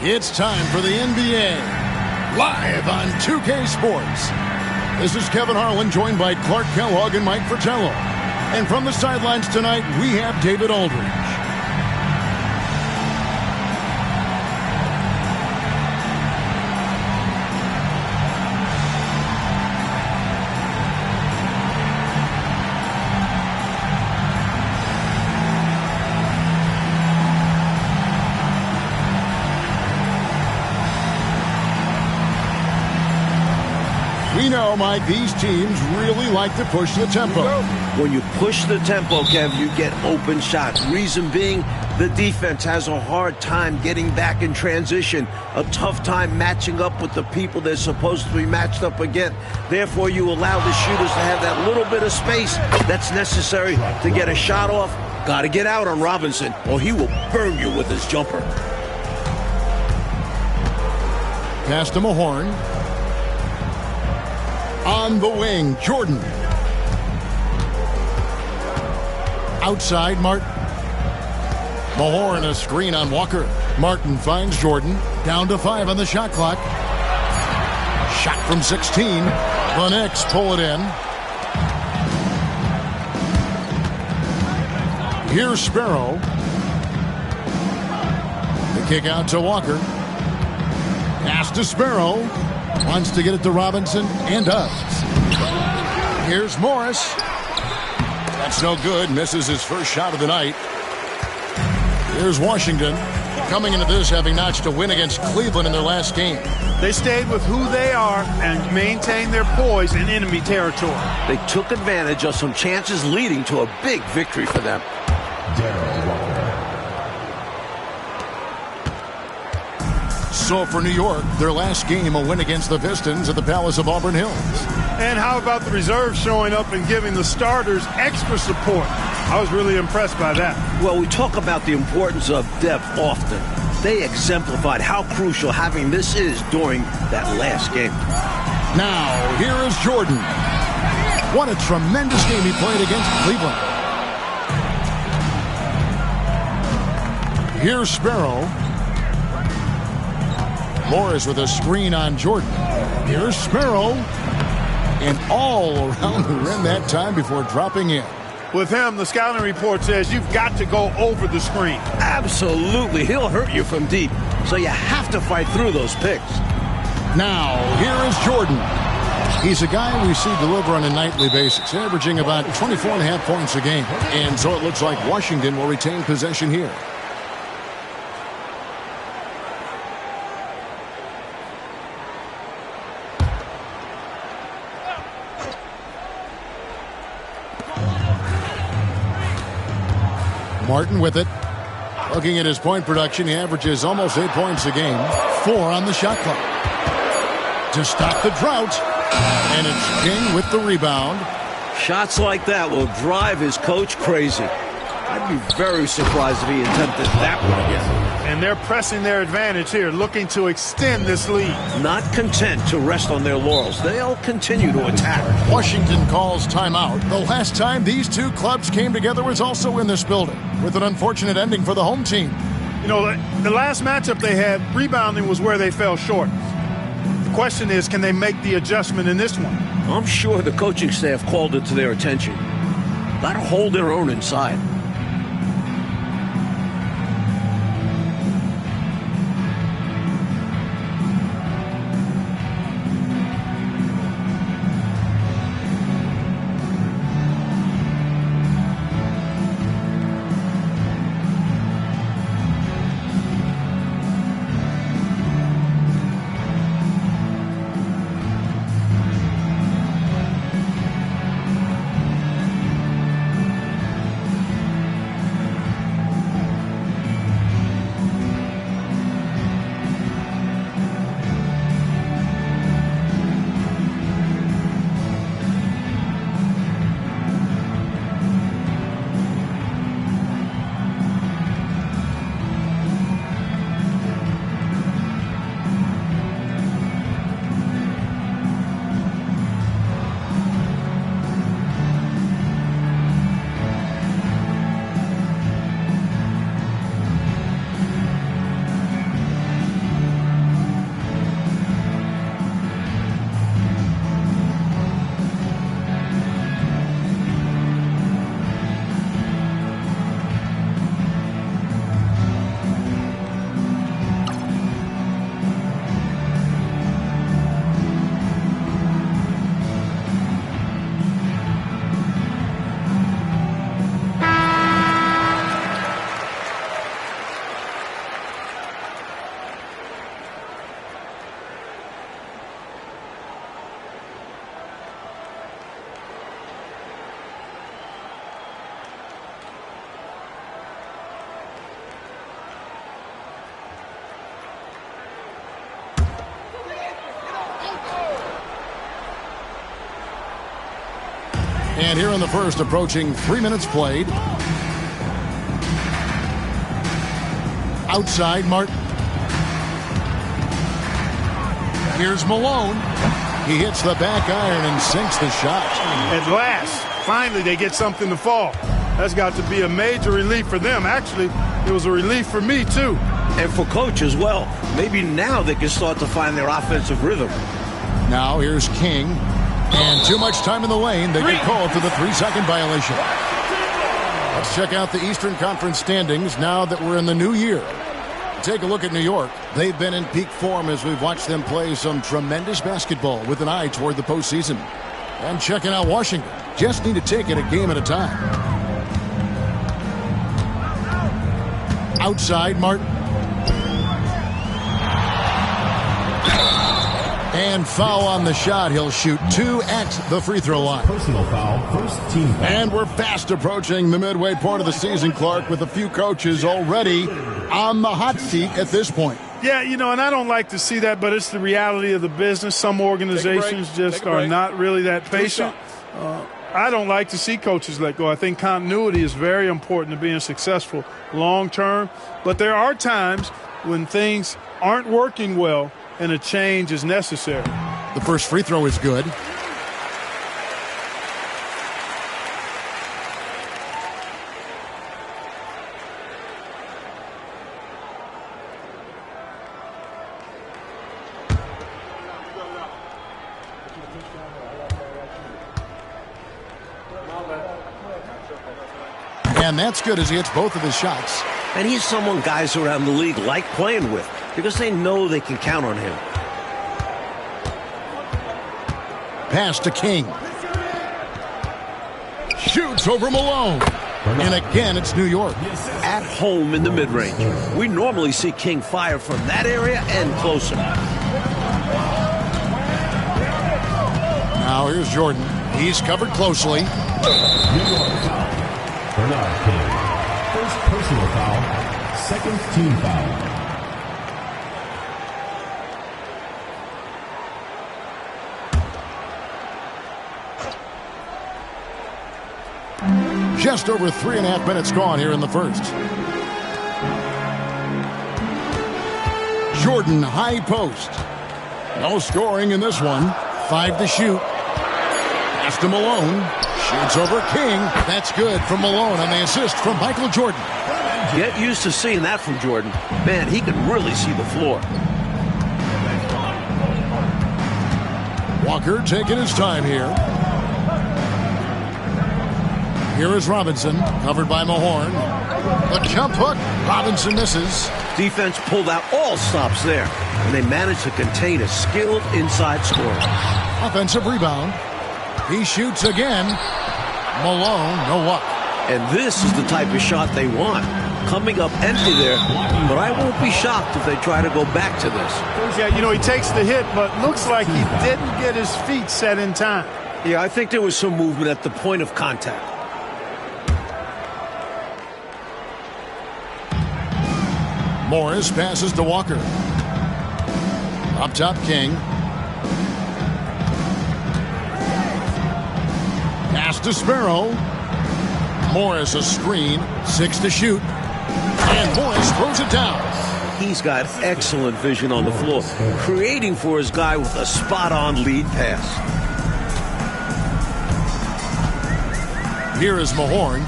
It's time for the NBA, live on 2K Sports. This is Kevin Harlan, joined by Clark Kellogg and Mike Fratello. And from the sidelines tonight, we have David Aldridge. We know, Mike, these teams really like to push the tempo. When you push the tempo, Kev, you get open shots. Reason being, the defense has a hard time getting back in transition, a tough time matching up with the people they're supposed to be matched up against. Therefore, you allow the shooters to have that little bit of space that's necessary to get a shot off. Got to get out on Robinson, or he will burn you with his jumper. Pass to Mahorn. On the wing, Jordan. Outside, Martin. Mahorn, a screen on Walker. Martin finds Jordan. Down to 5 on the shot clock. Shot from 16. The Knicks pull it in. Here's Sparrow. The kick out to Walker. Pass to Sparrow. Wants to get it to Robinson, and does. Here's Morris. That's no good. Misses his first shot of the night. Here's Washington. Coming into this, having notched a win against Cleveland in their last game. They stayed with who they are and maintained their poise in enemy territory. They took advantage of some chances leading to a big victory for them. So for New York, their last game, a win against the Pistons at the Palace of Auburn Hills. And how about the reserves showing up and giving the starters extra support? I was really impressed by that. Well, we talk about the importance of depth often. They exemplified how crucial having this is during that last game. Now, here is Jordan. What a tremendous game he played against Cleveland. Here's Sparrow. Morris with a screen on Jordan. Here's Sparrow. And all around the rim that time before dropping in. With him, the scouting report says you've got to go over the screen. Absolutely. He'll hurt you from deep. So you have to fight through those picks. Now, here is Jordan. He's a guy we see deliver on a nightly basis, averaging about 24.5 points a game. And so it looks like Washington will retain possession here. Martin with it. Looking at his point production, he averages almost 8 points a game. 4 on the shot clock. To stop the drought. And it's King with the rebound. Shots like that will drive his coach crazy. I'd be very surprised if he attempted that one again. And they're pressing their advantage here, looking to extend this lead. Not content to rest on their laurels. They'll continue to attack. Washington calls timeout. The last time these two clubs came together was also in this building, with an unfortunate ending for the home team. You know, the last matchup they had, rebounding was where they fell short. The question is, can they make the adjustment in this one? I'm sure the coaching staff called it to their attention. Got to hold their own inside. And here in the first, approaching 3 minutes played. Outside, Martin. Here's Malone. He hits the back iron and sinks the shot. At last, finally they get something to fall. That's got to be a major relief for them. Actually, it was a relief for me, too. And for coach as well. Maybe now they can start to find their offensive rhythm. Now here's King. And too much time in the lane. They get called for the 3-second violation. Let's check out the Eastern Conference standings now that we're in the new year. Take a look at New York. They've been in peak form as we've watched them play some tremendous basketball with an eye toward the postseason. And checking out Washington. Just need to take it a game at a time. Outside, Martin. And foul on the shot. He'll shoot 2 at the free throw line. Personal foul, first team foul. And we're fast approaching the midway point of the season, Clark, with a few coaches already on the hot seat at this point. Yeah, you know, and I don't like to see that, but it's the reality of the business. Some organizations just are not really that patient. I don't like to see coaches let go. I think continuity is very important to being successful long term. But there are times when things aren't working well and a change is necessary. The first free throw is good. And that's good as he hits both of his shots. And he's someone guys around the league like playing with because they know they can count on him. Pass to King. Shoots over Malone. And again, it's New York. At home in the mid-range. We normally see King fire from that area and closer. Now here's Jordan. He's covered closely. Benard King. First personal foul, second team foul. Just over 3.5 minutes gone here in the first. Jordan, high post. No scoring in this one. 5 to shoot. Pass to Malone. Shoots over King. That's good from Malone on the assist from Michael Jordan. Get used to seeing that from Jordan. Man, he can really see the floor. Walker taking his time here. Here is Robinson, covered by Mahorn. The jump hook. Robinson misses. Defense pulled out all stops there, and they managed to contain a skilled inside scorer. Offensive rebound. He shoots again. Malone, no luck. And this is the type of shot they want. Coming up empty there, but I won't be shocked if they try to go back to this. Yeah, you know, he takes the hit, but looks like he didn't get his feet set in time. Yeah, I think there was some movement at the point of contact. Morris passes to Walker. Up top, King. Pass to Sparrow. Morris a screen. 6 to shoot. And Morris throws it down. He's got excellent vision on the floor, creating for his guy with a spot-on lead pass. Here is Mahorn.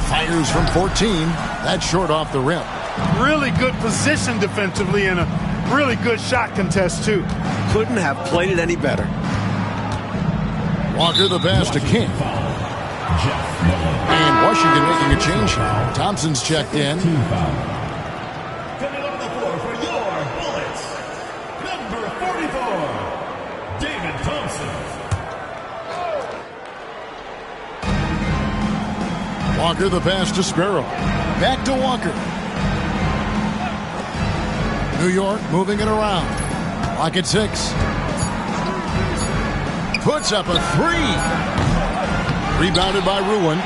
Fires from 14. That's short off the rim. Really good position defensively and a really good shot contest, too. Couldn't have played it any better. Walker the pass to King. And Washington making a change. Thompson's checked in. Coming on the floor for your Bullets, number 44, David Thompson. Walker the pass to Sparrow. Back to Walker. New York moving it around. Clock at 6. Puts up a 3. Rebounded by Ruin.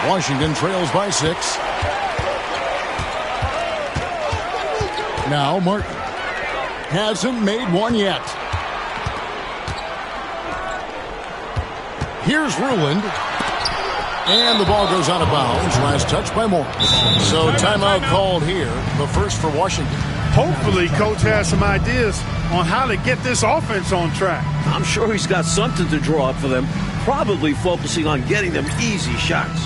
Washington trails by 6. Now Martin. Hasn't made one yet. Here's Ruland. And the ball goes out of bounds. Last touch by Moore. So timeout called here. The first for Washington. Hopefully, Coach has some ideas on how to get this offense on track. I'm sure he's got something to draw up for them. Probably focusing on getting them easy shots.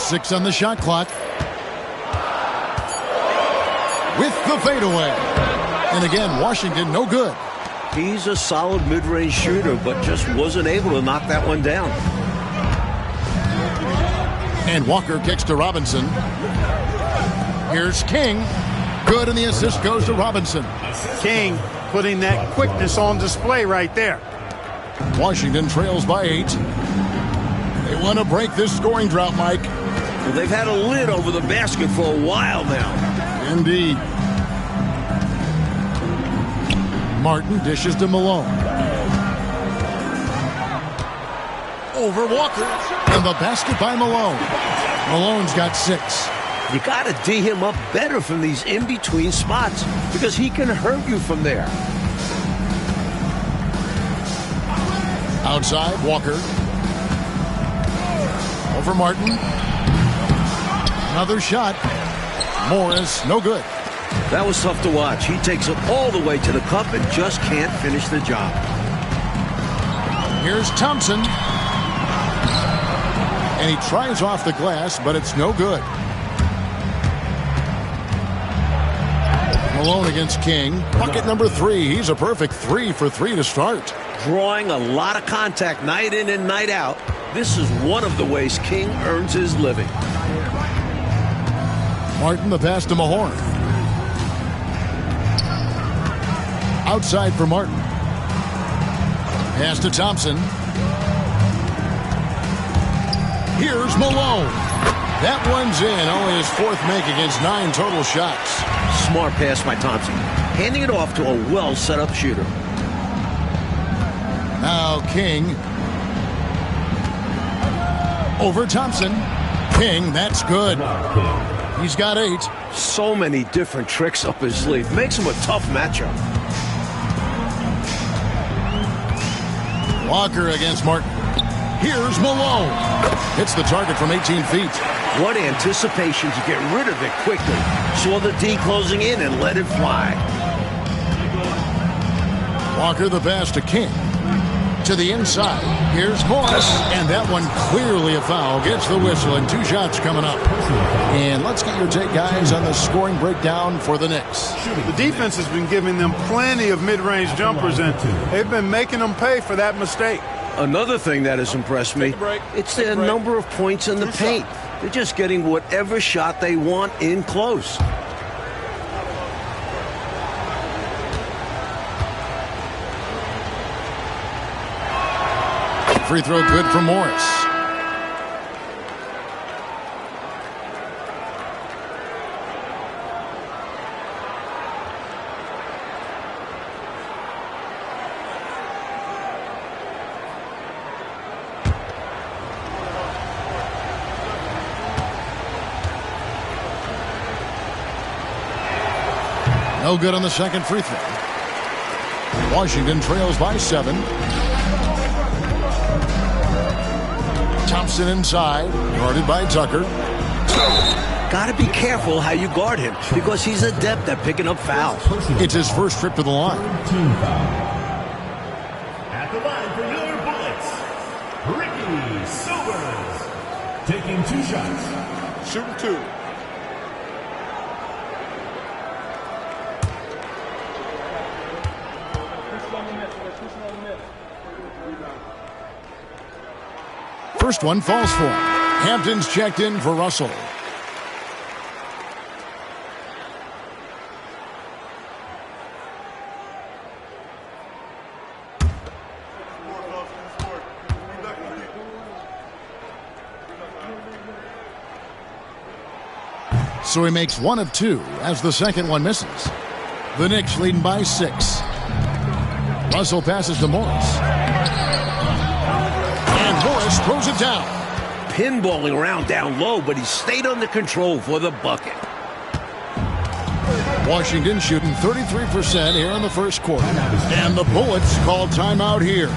Six on the shot clock. With the fadeaway. And again, Washington no good. He's a solid mid-range shooter, but just wasn't able to knock that one down. And Walker kicks to Robinson. Here's King. Good, and the assist goes to Robinson. King putting that quickness on display right there. Washington trails by 8. They want to break this scoring drought, Mike. Well, they've had a lid over the basket for a while now. Indeed. Martin dishes to Malone. Over Walker. And the basket by Malone. Malone's got 6. You got to D him up better from these in-between spots because he can hurt you from there. Outside, Walker. Over Martin. Another shot. Morris, no good. That was tough to watch. He takes it all the way to the cup and just can't finish the job. Here's Thompson. And he tries off the glass, but it's no good. Malone against King. Bucket number 3. He's a perfect 3 for 3 to start. Drawing a lot of contact night in and night out. This is one of the ways King earns his living. Martin, the pass to Mahorn. Outside for Martin. Pass to Thompson. Here's Malone. That one's in. Only his 4th make against 9 total shots. Smart pass by Thompson. Handing it off to a well-set-up shooter. Now King. Over Thompson. King, that's good. He's got 8. So many different tricks up his sleeve. Makes him a tough matchup. Walker against Martin. Here's Malone. Hits the target from 18 feet. What anticipation to get rid of it quickly. Saw the D closing in and let it fly. Walker the pass to King. To the inside. Here's Morris. And that one clearly a foul. Gets the whistle and 2 shots coming up. And let's get your take, guys, on the scoring breakdown for the Knicks. The defense has been giving them plenty of mid-range jumpers, and they've been making them pay for that mistake. Another thing that has impressed me, it's their number of points in the paint. They're just getting whatever shot they want in close. Free throw good for Morris. No good on the second free throw. Washington trails by 7. Thompson inside, guarded by Tucker. Got to be careful how you guard him because he's adept at picking up fouls. It's his first trip to the line. Team foul. At the line for your Bullets, Ricky Silvers. Taking 2 shots. Shooting 2. First one falls for him. Hampton's checked in for Russell. So he makes 1 of 2 as the second one misses. The Knicks leading by 6. Russell passes to Morris. Morris throws it down. Pinballing around down low, but he stayed under control for the bucket. Washington shooting 33% here in the first quarter. And the Bullets call timeout here.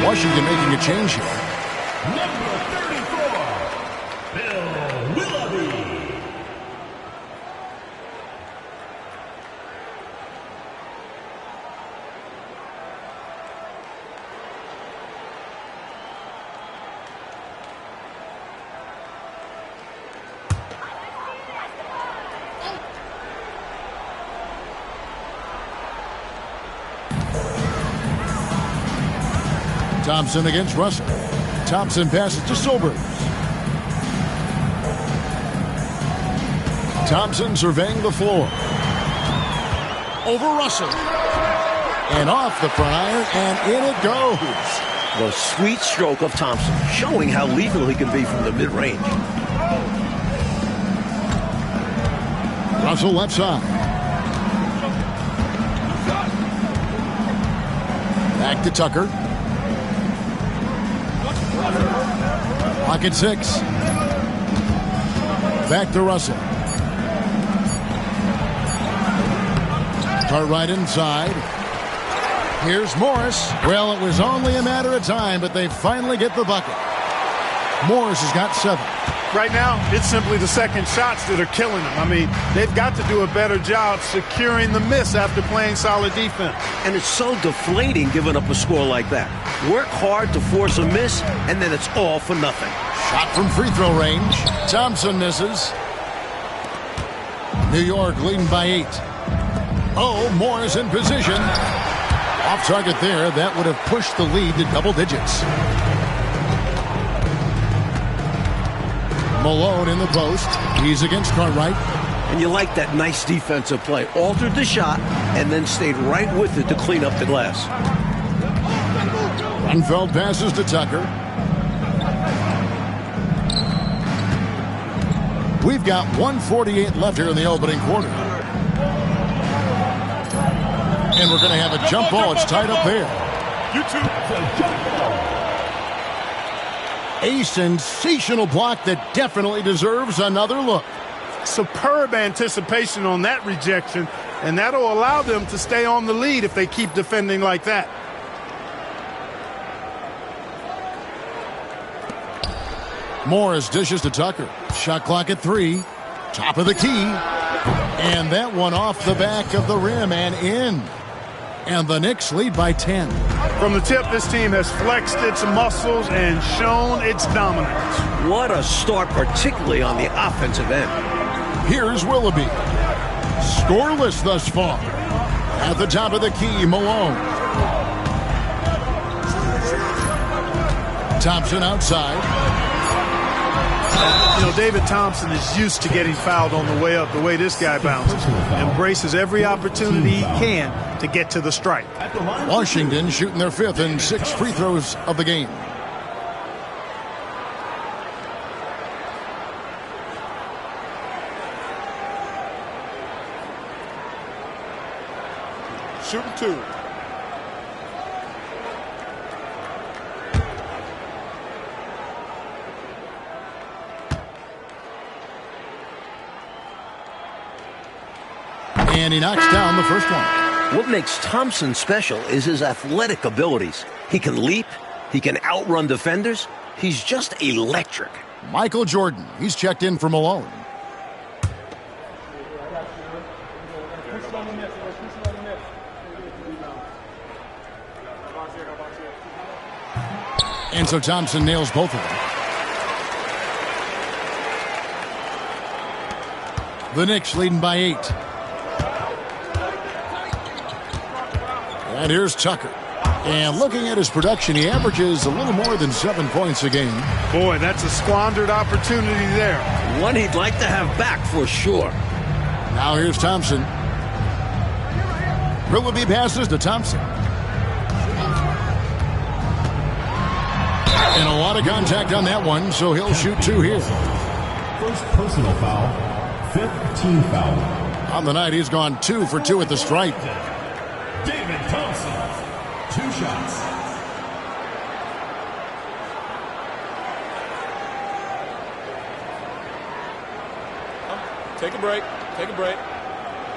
Washington making a change here. Number 34, Bill Willoughby. Thompson against Russell. Thompson passes to Silvers. Thompson surveying the floor. Over Russell. And off the front iron, and in it goes. The sweet stroke of Thompson, showing how lethal he can be from the mid-range. Russell left side. Back to Tucker. Clock at 6. Back to Russell. Cartwright inside. Here's Morris. Well, it was only a matter of time, but they finally get the bucket. Morris has got 7. Right now, it's simply the second shots that are killing them. I mean, they've got to do a better job securing the miss after playing solid defense. And it's so deflating giving up a score like that. Work hard to force a miss, and then it's all for nothing. Shot from free throw range. Thompson misses. New York leading by 8. Oh, Morris in position. Off target there. That would have pushed the lead to double digits. Malone in the post. He's against Cartwright. And you like that nice defensive play. Altered the shot and then stayed right with it to clean up the glass. Grunfeld passes to Tucker. We've got 1:48 left here in the opening quarter. And we're going to have a jump ball. It's tied up there. A sensational block that definitely deserves another look. Superb anticipation on that rejection, and that'll allow them to stay on the lead if they keep defending like that. Morris dishes to Tucker. Shot clock at 3. Top of the key. And that one off the back of the rim and in. And the Knicks lead by 10. From the tip, this team has flexed its muscles and shown its dominance. What a start, particularly on the offensive end. Here's Willoughby. Scoreless thus far. At the top of the key, Malone. Thompson outside. You know, David Thompson is used to getting fouled on the way up, the way this guy bounces. Embraces every opportunity he can to get to the stripe. Washington shooting their 5th and 6th free throws of the game. Shooting 2. And he knocks down the first one. What makes Thompson special is his athletic abilities. He can leap. He can outrun defenders. He's just electric. Michael Jordan. He's checked in for Malone. And so Thompson nails both of them. The Knicks leading by 8. And here's Tucker. And looking at his production, he averages a little more than 7 points a game. Boy, that's a squandered opportunity there. One he'd like to have back for sure. Now here's Thompson. Willoughby passes to Thompson. And a lot of contact on that one, so he'll shoot 2 here. First personal foul, 5th team foul. On the night, he's gone 2 for 2 at the stripe. David Thompson, 2 shots. Take a break. Take a break.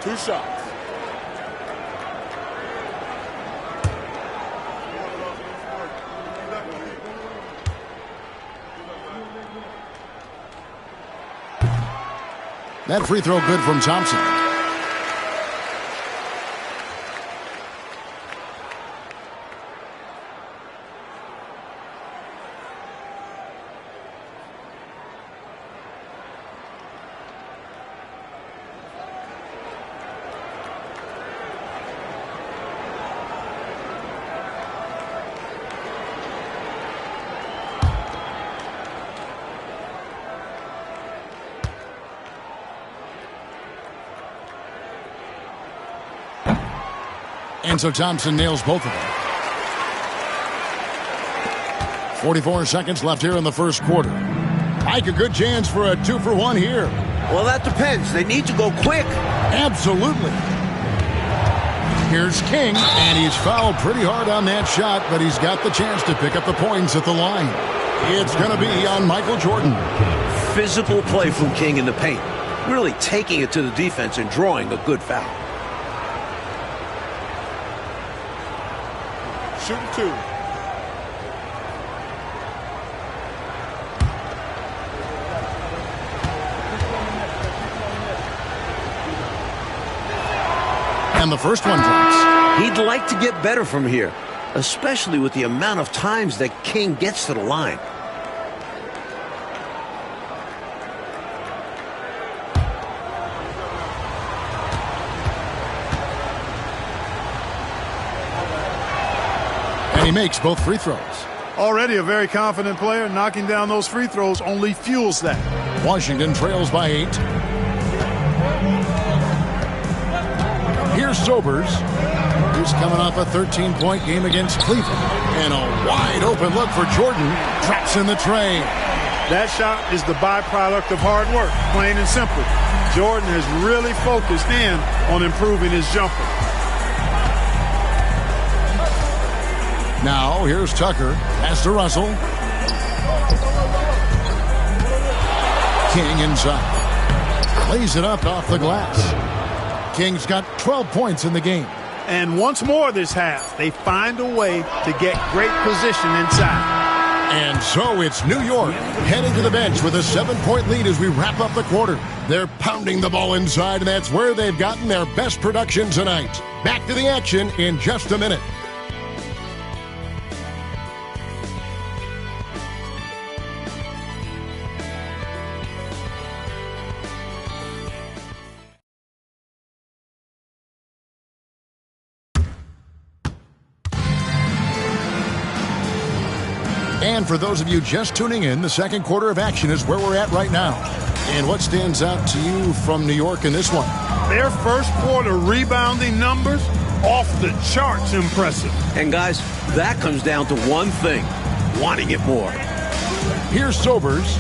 2 shots. That free throw good from Thompson. And so Thompson nails both of them. 44 seconds left here in the first quarter. Mike, a good chance for a 2-for-1 here. Well, that depends. They need to go quick. Absolutely. Here's King, and he's fouled pretty hard on that shot, but he's got the chance to pick up the points at the line. It's going to be on Michael Jordan. Physical play from King in the paint. Really taking it to the defense and drawing a good foul. Shooting 2. And the first one drops. He'd like to get better from here, especially with the amount of times that King gets to the line. And he makes both free throws. Already a very confident player. Knocking down those free throws only fuels that. Washington trails by 8. Here's Sobers. He's coming off a 13-point game against Cleveland. And a wide open look for Jordan. Traps in the tray. That shot is the byproduct of hard work, plain and simple. Jordan has really focused in on improving his jumper. Now, here's Tucker. Pass to Russell. King inside. Lays it up off the glass. King's got 12 points in the game. And once more this half, they find a way to get great position inside. And so it's New York heading to the bench with a 7-point lead as we wrap up the quarter. They're pounding the ball inside, and that's where they've gotten their best production tonight. Back to the action in just a minute. And for those of you just tuning in, the second quarter of action is where we're at right now. And what stands out to you from New York in this one? Their first quarter rebounding numbers, off the charts impressive. And guys, that comes down to one thing, wanting it more. Here's Sobers.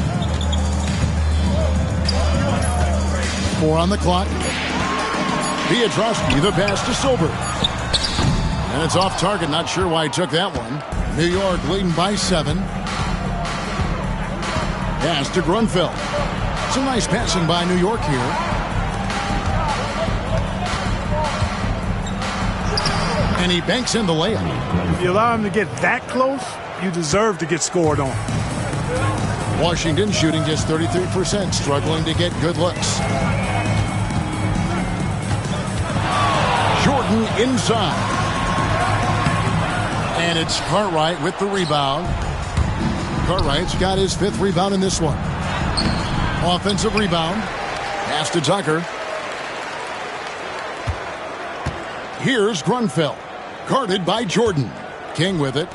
4 on the clock. Pietrowski, the pass to Sobers. And it's off target. Not sure why he took that one. New York leading by 7. Pass to Grunfeld. Some nice passing by New York here. And he banks in the layup. If you allow him to get that close, you deserve to get scored on. Washington shooting just 33%, struggling to get good looks. Jordan inside. And it's Cartwright with the rebound. Cartwright's got his 5th rebound in this one. Offensive rebound. Pass to Tucker. Here's Grunfeld. Guarded by Jordan. King with it.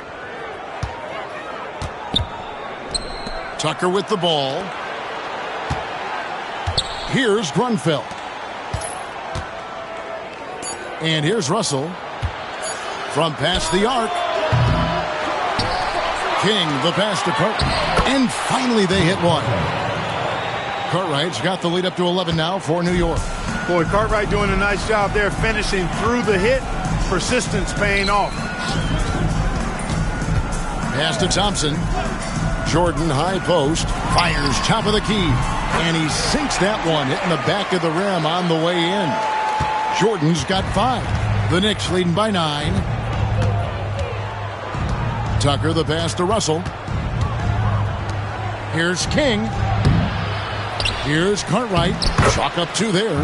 Tucker with the ball. Here's Grunfeld. And here's Russell. From past the arc. King, the pass to Cartwright. And finally they hit one. Cartwright's got the lead up to 11 now for New York. Boy, Cartwright doing a nice job there finishing through the hit. Persistence paying off. Pass to Thompson. Jordan high post. Fires top of the key. And he sinks that one, hitting the back of the rim on the way in. Jordan's got 5. The Knicks leading by 9. Tucker, the pass to Russell. Here's King. Here's Cartwright. Chalk up 2 there.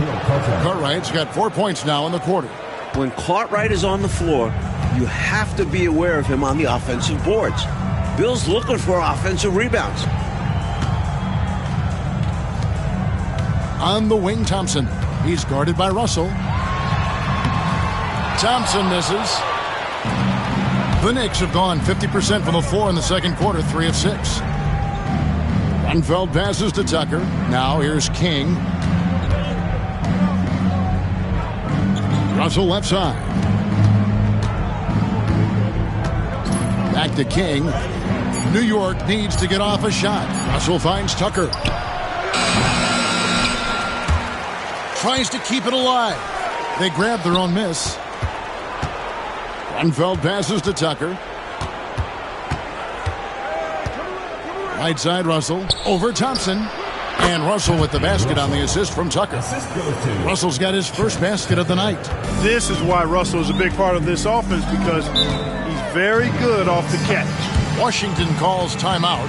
Cartwright's got 4 points now in the quarter. When Cartwright is on the floor, you have to be aware of him on the offensive boards. Bill's looking for offensive rebounds. On the wing, Thompson. He's guarded by Russell. Thompson misses. The Knicks have gone 50% from the floor in the second quarter, 3 of 6. Grunfeld passes to Tucker. Now here's King. Russell left side. Back to King. New York needs to get off a shot. Russell finds Tucker. Tries to keep it alive. They grab their own miss. Unfeld passes to Tucker. Right side, Russell. Over Thompson. And Russell with the basket on the assist from Tucker. Russell's got his first basket of the night. This is why Russell is a big part of this offense, because he's very good off the catch. Washington calls timeout.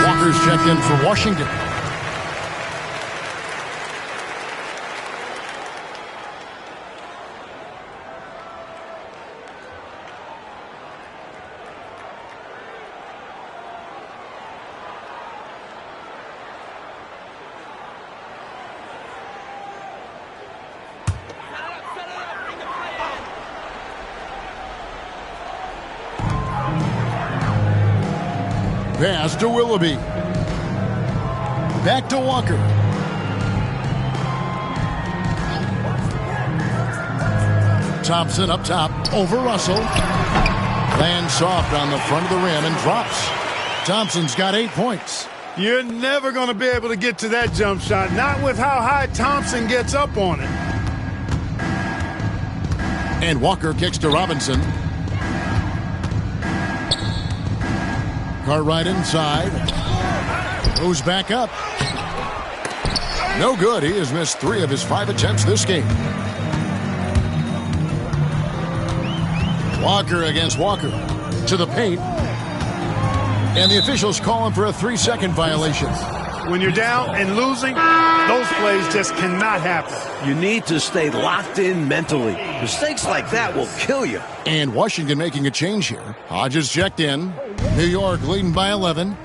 Walker's checked in for Washington. Pass to Willoughby. Back to Walker. Thompson up top. Over Russell. Lands soft on the front of the rim and drops. Thompson's got 8 points. You're never going to be able to get to that jump shot. Not with how high Thompson gets up on it. And Walker kicks to Robinson. Cartwright inside. Goes back up. No good. He has missed 3 of his 5 attempts this game. Walker against Walker. To the paint. And the officials call him for a 3-second violation. When you're down and losing, those plays just cannot happen. You need to stay locked in mentally. Mistakes like that will kill you. And Washington making a change here. Hodges checked in. New York leading by 11.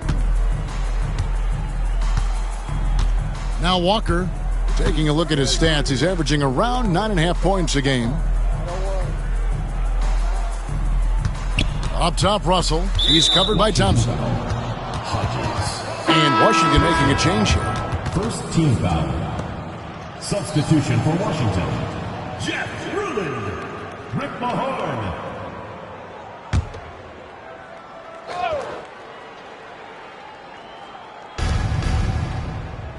Now Walker taking a look at his stats. He's averaging around 9.5 points a game. Up top, Russell. He's covered by Thompson. And Washington making a change here. First team foul. Substitution for Washington. Jeff Ruland. Rick Mahorn.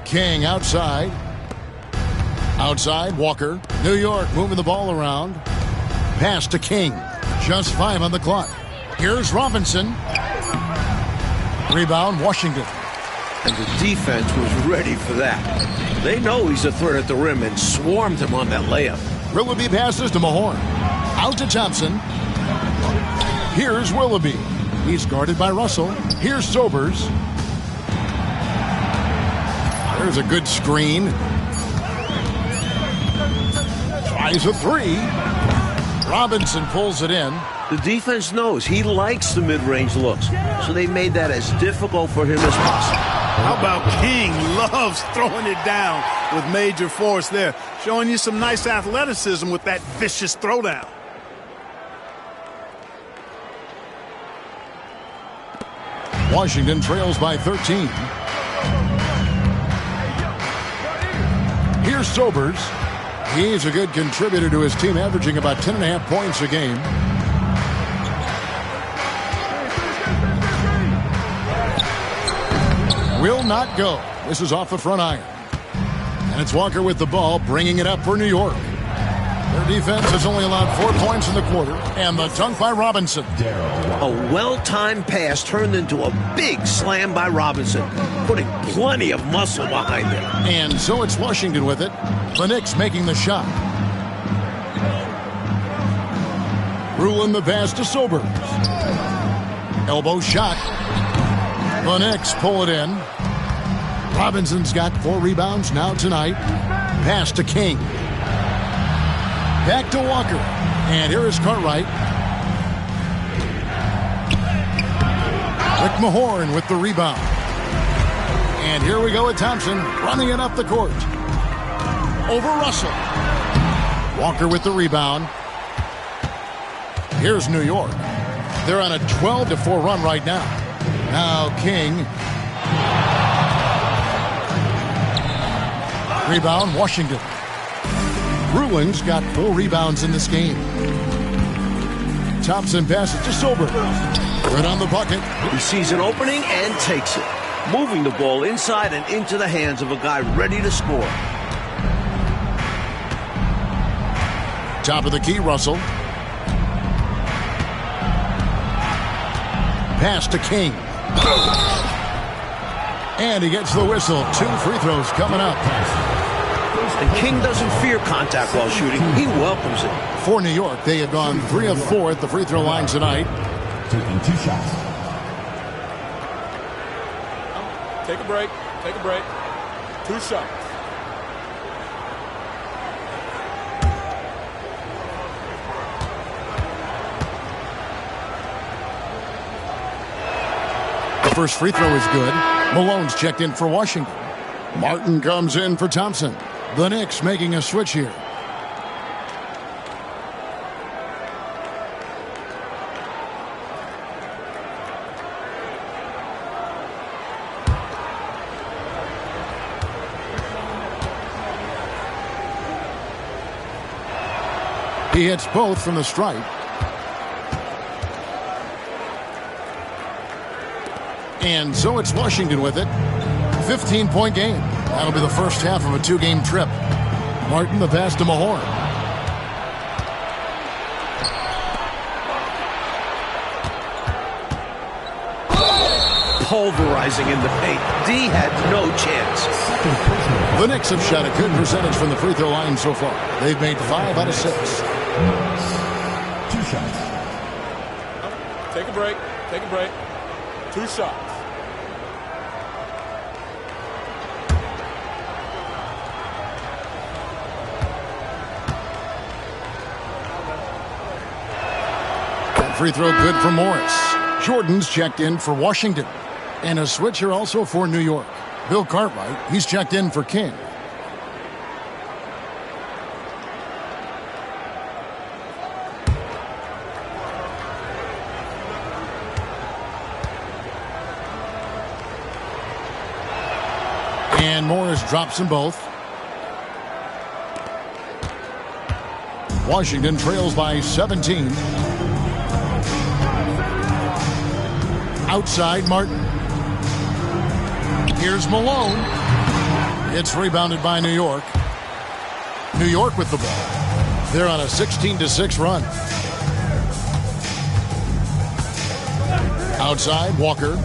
King outside. Outside, Walker. New York moving the ball around. Pass to King. Just 5 on the clock. Here's Robinson. Rebound, Washington. And the defense was ready for that. They know he's a threat at the rim and swarmed him on that layup. Willoughby passes to Mahorn. Out to Thompson. Here's Willoughby. He's guarded by Russell. Here's Sobers. There's a good screen. Tries a 3. Robinson pulls it in. The defense knows he likes the mid-range looks, so they made that as difficult for him as possible. How about King loves throwing it down with major force there. Showing you some nice athleticism with that vicious throwdown. Washington trails by 13. Here's Sobers. He's a good contributor to his team, averaging about 10.5 points a game. Will not go. This is off the front iron. And it's Walker with the ball, bringing it up for New York. Their defense has only allowed 4 points in the quarter, and the dunk by Robinson. A well-timed pass turned into a big slam by Robinson, putting plenty of muscle behind it. And so it's Washington with it. The Knicks making the shot. Ruling the pass to Sobers. Elbow shot. The Knicks pull it in. Robinson's got 4 rebounds now tonight. Pass to King. Back to Walker. And here is Cartwright. Rick Mahorn with the rebound. And here we go with Thompson running it up the court. Over Russell. Walker with the rebound. Here's New York. They're on a 12-4 run right now. Now King. Rebound, Washington. Bruins got 4 rebounds in this game. Thompson passes to Sobers. Right on the bucket. He sees an opening and takes it, moving the ball inside and into the hands of a guy ready to score. Top of the key, Russell. Pass to King. And he gets the whistle. 2 free throws coming up. And King doesn't fear contact while shooting. He welcomes it. For New York, they have gone 3 of 4 at the free throw line tonight. Taking 2 shots. Take a break. Take a break. 2 shots. The first free throw is good. Malone's checked in for Washington. Martin comes in for Thompson. The Knicks making a switch here. He hits both from the stripe. And so it's Washington with it. 15-point game. That'll be the first half of a 2-game trip. Martin the pass to Mahorn. Pulverizing in the paint. D had no chance. The Knicks have shot a good percentage from the free throw line so far. They've made 5 out of 6. 2 shots. Take a break. Take a break. 2 shots. That free throw good for Morris. Jordan's checked in for Washington. And a switcher also for New York. Bill Cartwright, he's checked in for King. And Morris drops them both. Washington trails by 17. Outside Martin. Here's Malone. It's rebounded by New York. New York with the ball. They're on a 16-6 run. Outside, Walker.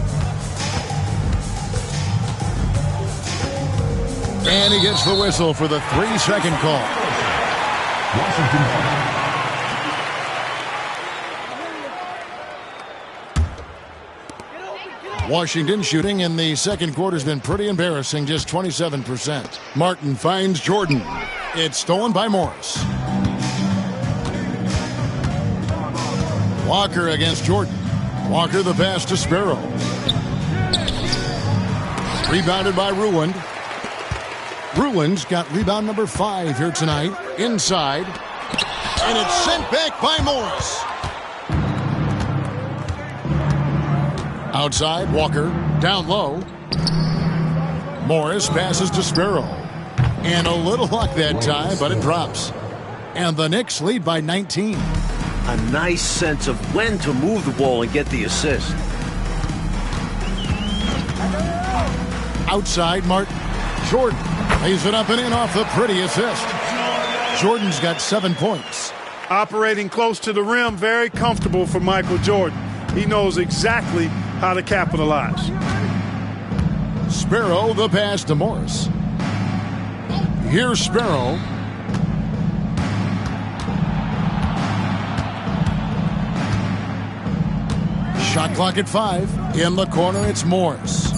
And he gets the whistle for the 3-second call. Washington shooting in the second quarter has been pretty embarrassing, just 27%. Martin finds Jordan. It's stolen by Morris. Walker against Jordan. Walker the pass to Sparrow. Rebounded by Ruland. Ruland's got rebound number 5 here tonight. Inside. And it's sent back by Morris. Outside, Walker. Down low. Morris passes to Sparrow. And a little luck that time, but it drops. And the Knicks lead by 19. A nice sense of when to move the ball and get the assist. Outside, Martin. Jordan lays it up and in off the pretty assist. Jordan's got 7 points. Operating close to the rim, very comfortable for Michael Jordan. He knows exactly how to capitalize. Sparrow, the pass to Morris. Here's Sparrow. Shot clock at 5. In the corner, it's Morris.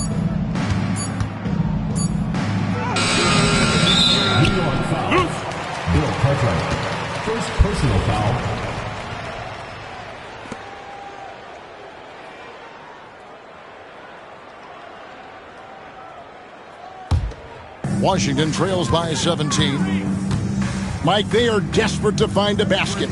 Bill Cartwright. First personal foul. Washington trails by 17. Mike, they are desperate to find a basket.